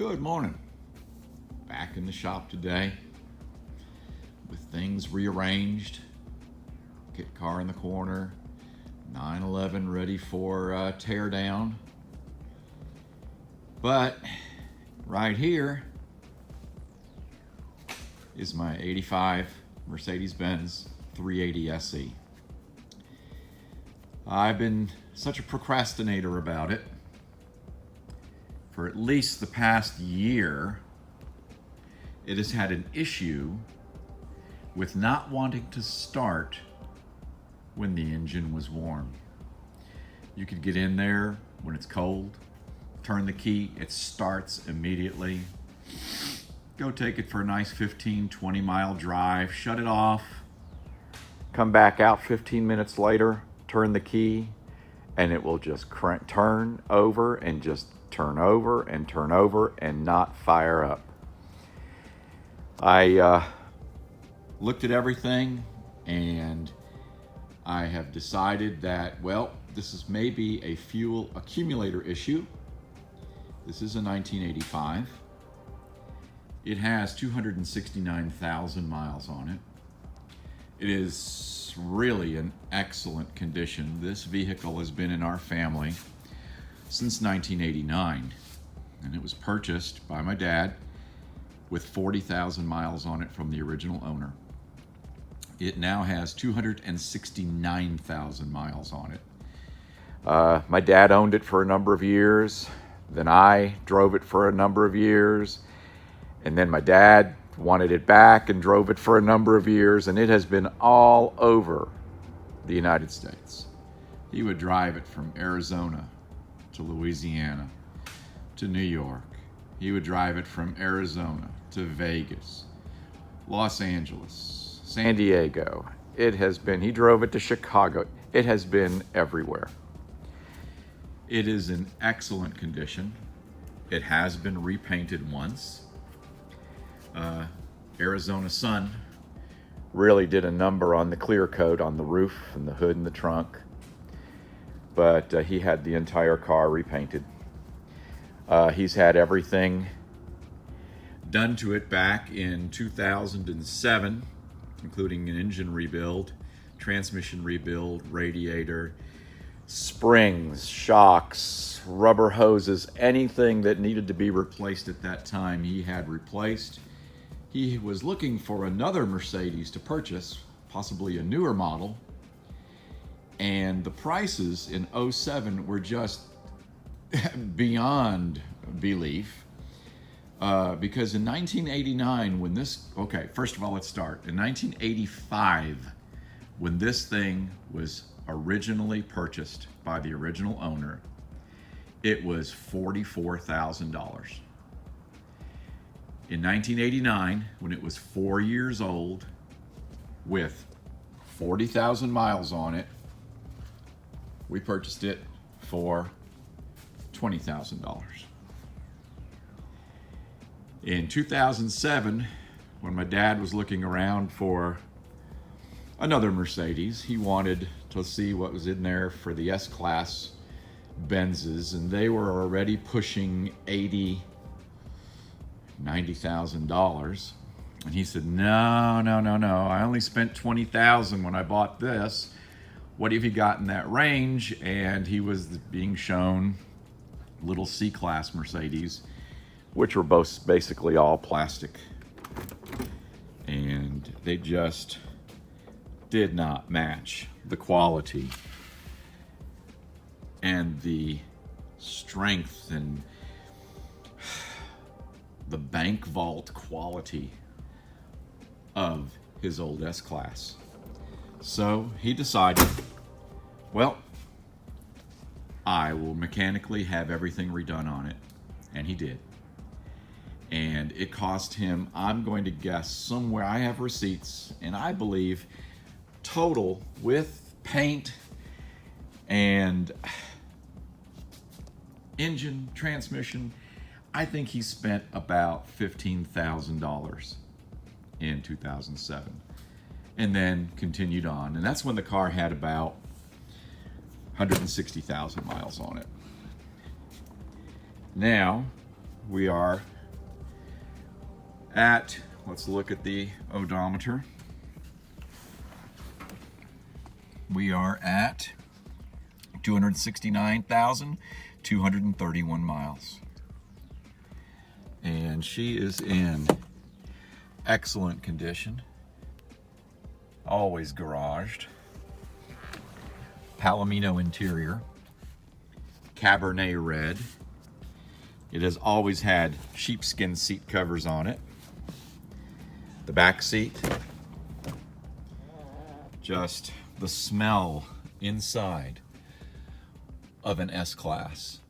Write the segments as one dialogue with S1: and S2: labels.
S1: Good morning. Back in the shop today with things rearranged. Kit car in the corner. 911 ready for tear down. But right here is my 85 Mercedes-Benz 380 SE. I've been such a procrastinator about it for at least the past year. It has had an issue with not wanting to start when the engine was warm. You could get in there when it's cold, turn the key, it starts immediately. Go take it for a nice 15, 20 mile drive, shut it off, come back out 15 minutes later, turn the key, and it will just turn over and just turn over and turn over and not fire up. I looked at everything and I have decided that, well, this is maybe a fuel accumulator issue. This is a 1985. It has 269,000 miles on it. It is really in excellent condition. This vehicle has been in our family since 1989, and it was purchased by my dad with 40,000 miles on it from the original owner. It now has 269,000 miles on it. My dad owned it for a number of years, then I drove it for a number of years, and then my dad wanted it back and drove it for a number of years, and it has been all over the United States. He would drive it from Arizona to Louisiana to New York. He would drive it from Arizona to Vegas, Los Angeles, San Diego. He drove it to Chicago. It has been everywhere. It is in excellent condition. It has been repainted once. Arizona Sun really did a number on the clear coat on the roof and the hood and the trunk. But he had the entire car repainted. He's had everything done to it back in 2007, including an engine rebuild, transmission rebuild, radiator, springs, shocks, rubber hoses, anything that needed to be replaced at that time, he had replaced. He was looking for another Mercedes to purchase, possibly a newer model, and the prices in 07 were just beyond belief. Because in 1989, first of all, let's start. In 1985, when this thing was originally purchased by the original owner, it was $44,000. In 1989, when it was 4 years old with 40,000 miles on it, we purchased it for $20,000. In 2007, when my dad was looking around for another Mercedes, he wanted to see what was in there for the S-Class Benzes, and they were already pushing $90,000. And he said, no, I only spent $20,000 when I bought this. What have you got in that range? And he was being shown little C-Class Mercedes, which were both basically all plastic. And they just did not match the quality and the strength and the bank vault quality of his old S-Class. So he decided, well, I will mechanically have everything redone on it. And he did. And it cost him, I'm going to guess somewhere, I have receipts, and I believe total with paint and engine, transmission, I think he spent about $15,000 in 2007. And then continued on. And that's when the car had about 160,000 miles on it. Now we are Let's look at the odometer. We are at 269,231 miles. And she is in excellent condition. Always garaged. Palomino interior. Cabernet red. It has always had sheepskin seat covers on it. The back seat, just the smell inside of an S-Class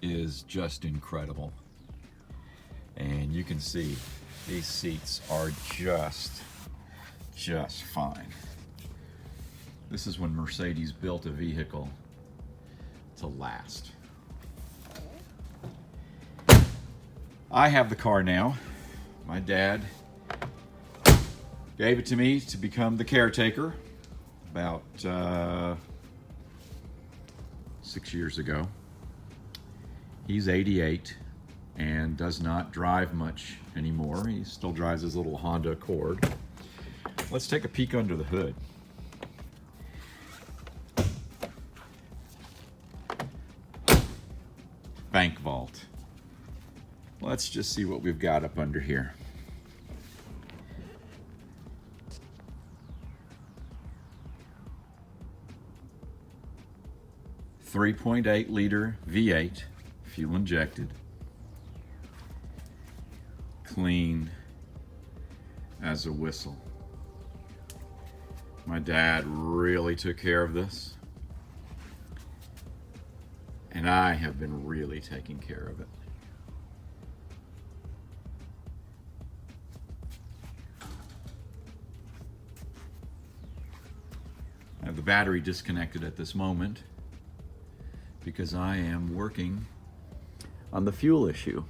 S1: is just incredible. And you can see these seats are just fine. This is when Mercedes built a vehicle to last. I have the car now. My dad gave it to me to become the caretaker about 6 years ago. He's 88 and does not drive much anymore. He still drives his little Honda Accord. Let's take a peek under the hood. Bank vault. Let's just see what we've got up under here. .8 liter V8, fuel injected. Clean as a whistle. My dad really took care of this. And I have been really taking care of it. I have the battery disconnected at this moment because I am working on the fuel issue.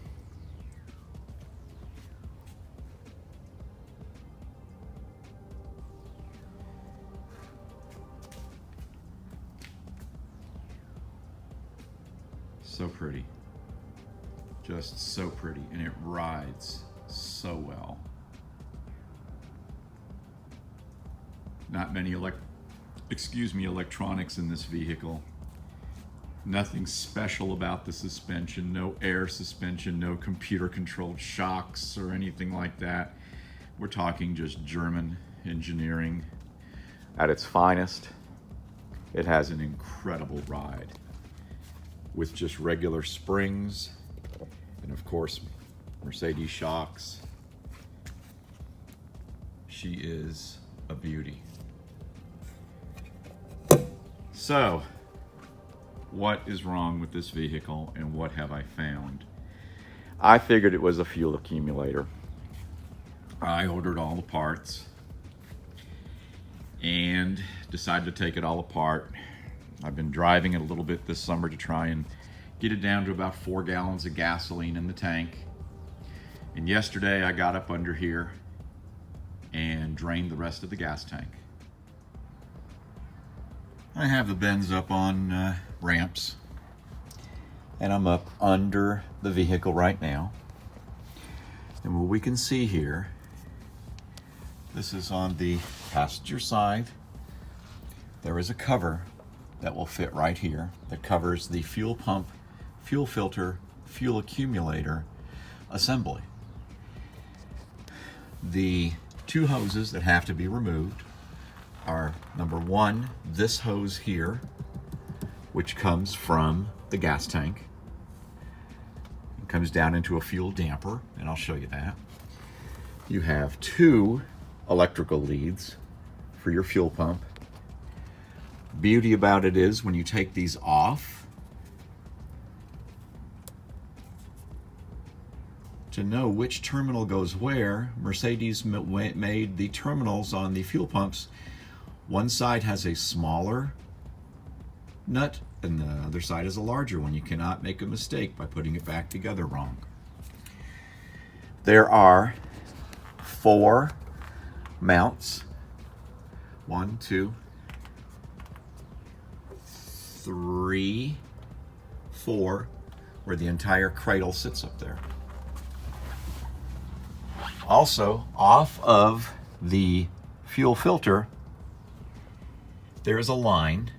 S1: So pretty. Just so pretty, and it rides so well. Not many electronics in this vehicle. Nothing special about the suspension, no air suspension, no computer controlled shocks or anything like that. We're talking just German engineering at its finest. It has an incredible ride with just regular springs and of course Mercedes shocks. She is a beauty. So, what is wrong with this vehicle and what have I found? I figured it was a fuel accumulator. I ordered all the parts and decided to take it all apart. I've been driving it a little bit this summer to try and get it down to about 4 gallons of gasoline in the tank. And yesterday I got up under here and drained the rest of the gas tank. I have the bends up on ramps, and I'm up under the vehicle right now. And what we can see here, this is on the passenger side. There is a cover that will fit right here that covers the fuel pump, fuel filter, fuel accumulator assembly. The 2 hoses that have to be removed are, number 1, this hose here, which comes from the gas tank. It comes down into a fuel damper, and I'll show you that. You have 2 electrical leads for your fuel pump. Beauty about it is when you take these off, to know which terminal goes where, Mercedes made the terminals on the fuel pumps. One side has a smaller nut and the other side is a larger one. You cannot make a mistake by putting it back together wrong. There are 4 mounts. 1, 2, 3, 4, where the entire cradle sits up there. Also, off of the fuel filter, there is a line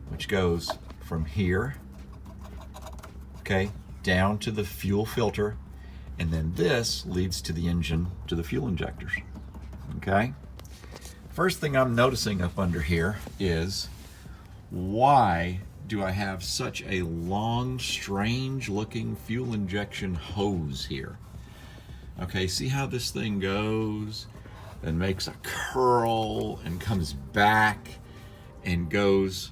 S1: which goes from here, okay, down to the fuel filter, and then this leads to the engine, to the fuel injectors, okay? First thing I'm noticing up under here is, why do I have such a long, strange looking fuel injection hose here? Okay, see how this thing goes and makes a curl and comes back and goes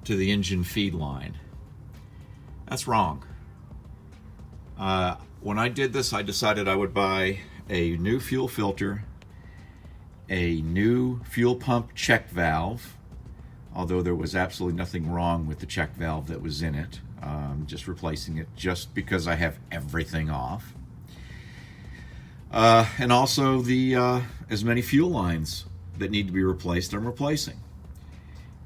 S1: to the engine feed line. That's wrong. When I did this, I decided I would buy a new fuel filter, a new fuel pump check valve, although there was absolutely nothing wrong with the check valve that was in it. Just replacing it just because I have everything off. And also the as many fuel lines that need to be replaced, I'm replacing.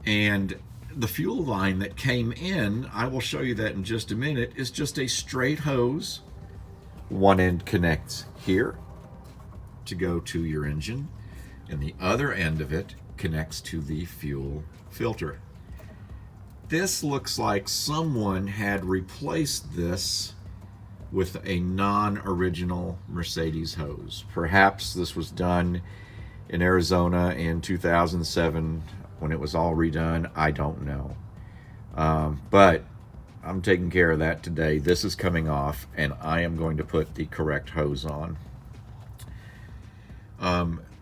S1: And the fuel line that came in, I will show you that in just a minute, is just a straight hose. One end connects here to go to your engine, and the other end of it connects to the fuel filter. This looks like someone had replaced this with a non-original Mercedes hose. Perhaps this was done in Arizona in 2007 when it was all redone. I don't know. But I'm taking care of that today. This is coming off, and I am going to put the correct hose on.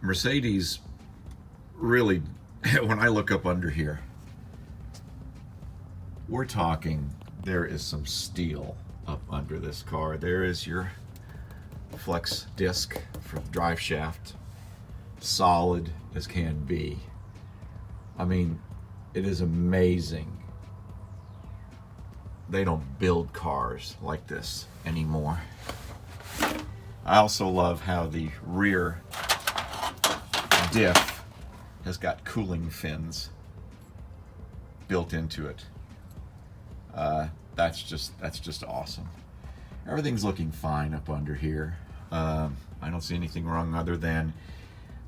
S1: Mercedes really, when I look up under here, we're talking, there is some steel up under this car. There is your flex disc for the drive shaft, solid as can be. I mean, it is amazing. They don't build cars like this anymore. I also love how the rear diff has got cooling fins built into it. That's just awesome. Everything's looking fine up under here. I don't see anything wrong other than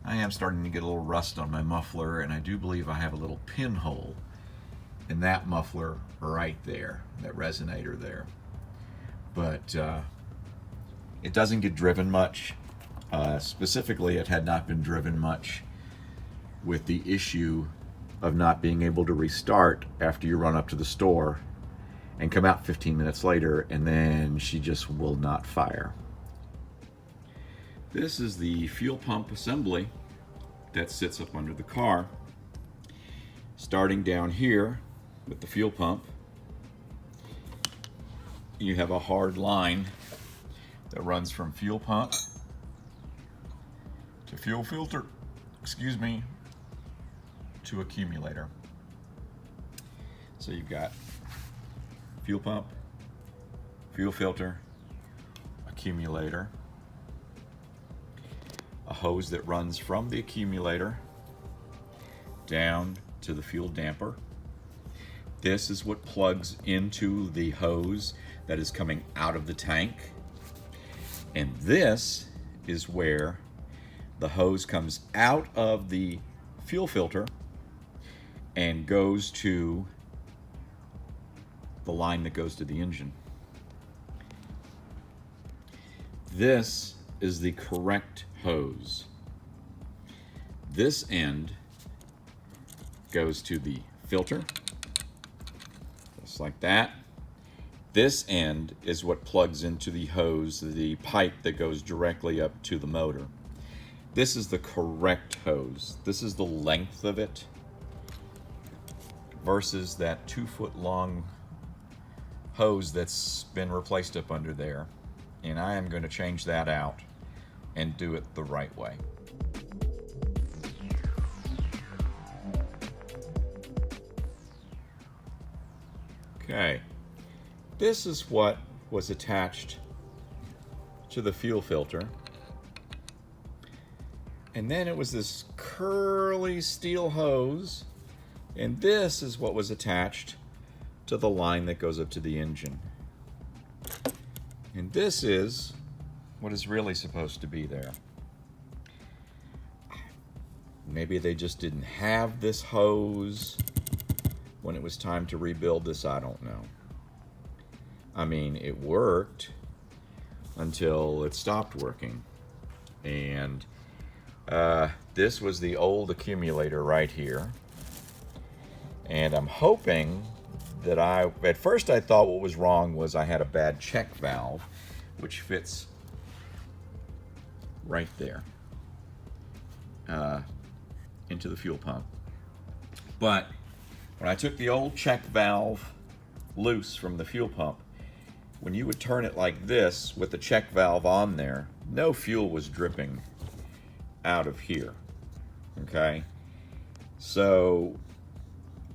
S1: I am starting to get a little rust on my muffler, and I do believe I have a little pinhole in that muffler right there, that resonator there. But it doesn't get driven much. Specifically, it had not been driven much with the issue of not being able to restart after you run up to the store and come out 15 minutes later, and then she just will not fire. This is the fuel pump assembly that sits up under the car. Starting down here with the fuel pump, you have a hard line that runs from fuel pump to fuel filter, to accumulator. So you've got fuel pump, fuel filter, accumulator, a hose that runs from the accumulator down to the fuel damper. This is what plugs into the hose that is coming out of the tank. And this is where the hose comes out of the fuel filter and goes to the line that goes to the engine. This is the correct hose. This end goes to the filter, just like that. This end is what plugs into the hose, the pipe that goes directly up to the motor. This is the correct hose. This is the length of it versus that 2-foot long hose that's been replaced up under there. And I am going to change that out and do it the right way. Okay, this is what was attached to the fuel filter. And then it was this curly steel hose, and this is what was attached to the line that goes up to the engine. And this is what is really supposed to be there. Maybe they just didn't have this hose when it was time to rebuild this, I don't know. I mean, it worked until it stopped working. And this was the old accumulator right here. And I'm hoping that at first I thought what was wrong was I had a bad check valve, which fits right there into the fuel pump. But when I took the old check valve loose from the fuel pump, when you would turn it like this with the check valve on there, no fuel was dripping out of here, okay? So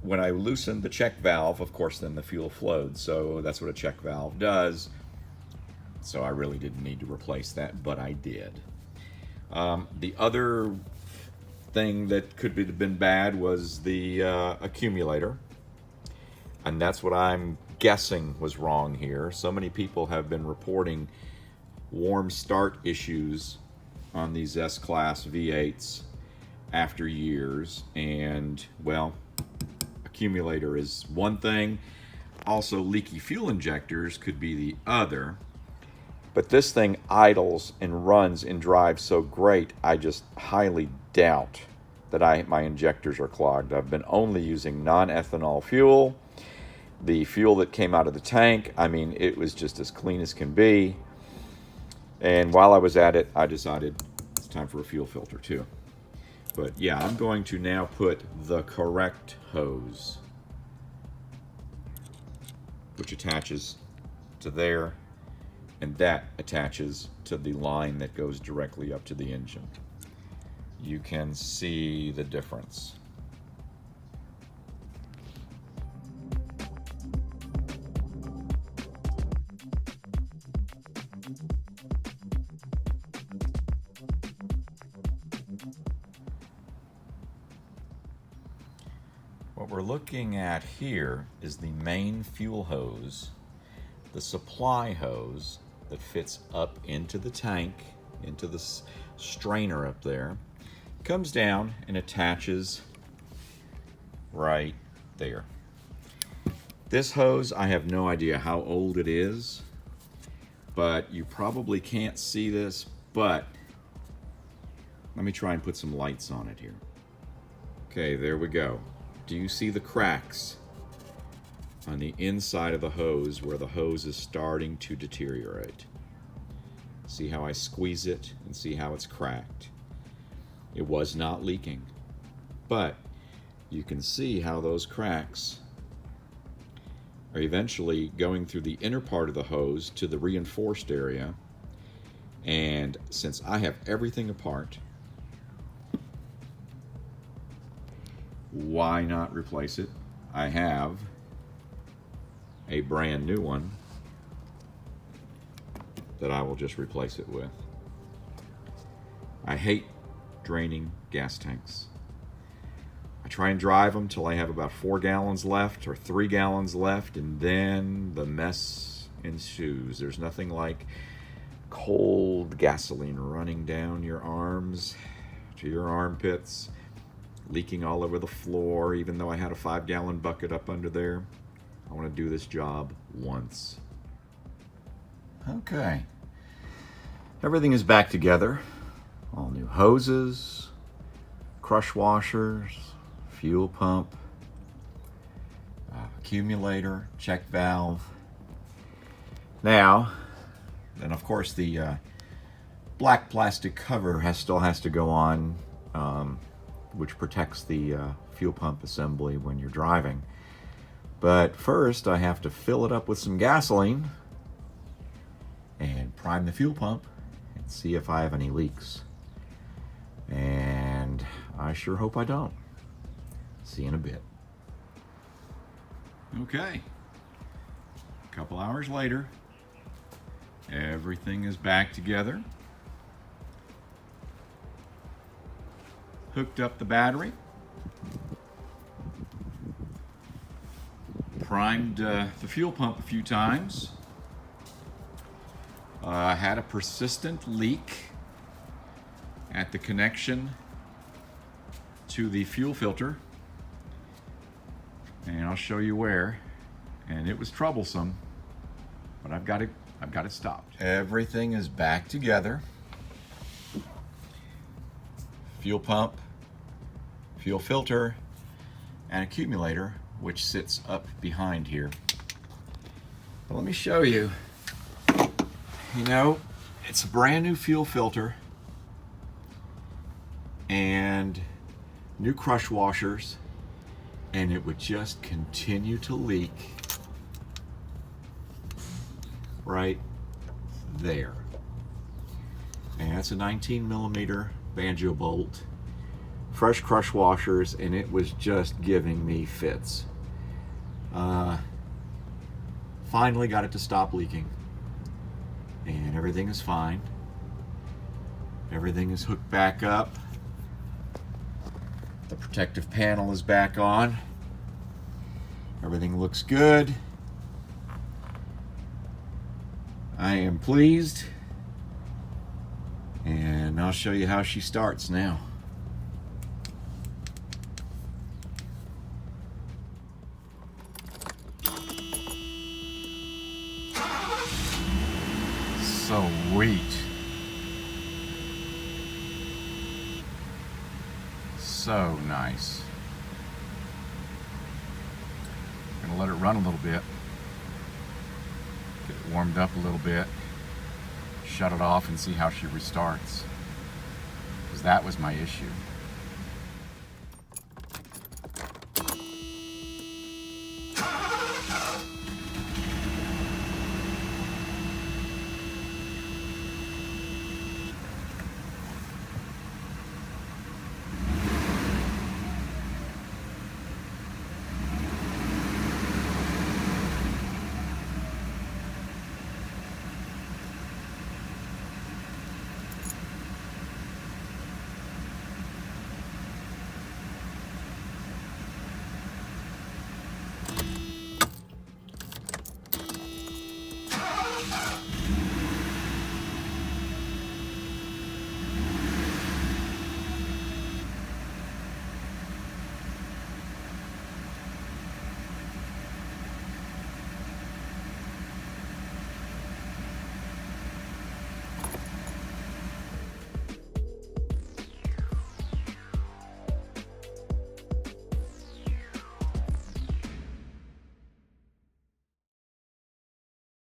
S1: when I loosened the check valve, of course, then the fuel flowed. So that's what a check valve does. So I really didn't need to replace that, but I did. The other thing that could have been bad was the accumulator. And that's what I'm guessing was wrong here. So many people have been reporting warm start issues on these S-Class V8s after years. And, well, accumulator is one thing. Also, leaky fuel injectors could be the other. But this thing idles and runs and drives so great, I just highly doubt that my injectors are clogged. I've been only using non-ethanol fuel. The fuel that came out of the tank, I mean, it was just as clean as can be. And while I was at it, I decided it's time for a fuel filter too. But yeah, I'm going to now put the correct hose, which attaches to there, and that attaches to the line that goes directly up to the engine. You can see the difference. What we're looking at here is the main fuel hose, the supply hose that fits up into the tank, into the strainer up there, comes down and attaches right there. This hose, I have no idea how old it is, but you probably can't see this, but let me try and put some lights on it here. Okay, there we go. Do you see the cracks on the inside of the hose where the hose is starting to deteriorate? See how I squeeze it and see how it's cracked? It was not leaking, but you can see how those cracks are eventually going through the inner part of the hose to the reinforced area. And since I have everything apart, why not replace it? I have a brand new one that I will just replace it with. I hate draining gas tanks. I try and drive them till I have about 4 gallons left or 3 gallons left, and then the mess ensues. There's nothing like cold gasoline running down your arms to your armpits, leaking all over the floor. Even though I had a 5-gallon bucket up under there, I want to do this job once. Okay, everything is back together. All new hoses, crush washers, fuel pump, accumulator, check valve. Now, then of course the black plastic cover still has to go on, which protects the fuel pump assembly when you're driving. But first I have to fill it up with some gasoline and prime the fuel pump and see if I have any leaks. And I sure hope I don't. See you in a bit. Okay, a couple hours later, everything is back together. Hooked up the battery, primed the fuel pump a few times. Had a persistent leak at the connection to the fuel filter, and I'll show you where. And it was troublesome, but I've got it stopped. Everything is back together. Fuel pump, fuel filter, and accumulator, which sits up behind here. But let me show you. You know, it's a brand new fuel filter and new crush washers, and it would just continue to leak right there. And that's a 19mm banjo bolt, fresh crush washers, and it was just giving me fits. Finally got it to stop leaking, and everything is fine. Everything is hooked back up. The protective panel is back on. Everything looks good. I am pleased, and I'll show you how she starts now. Sweet. So nice. I'm gonna let it run a little bit. Get it warmed up a little bit. Shut it off and see how she restarts. Because that was my issue.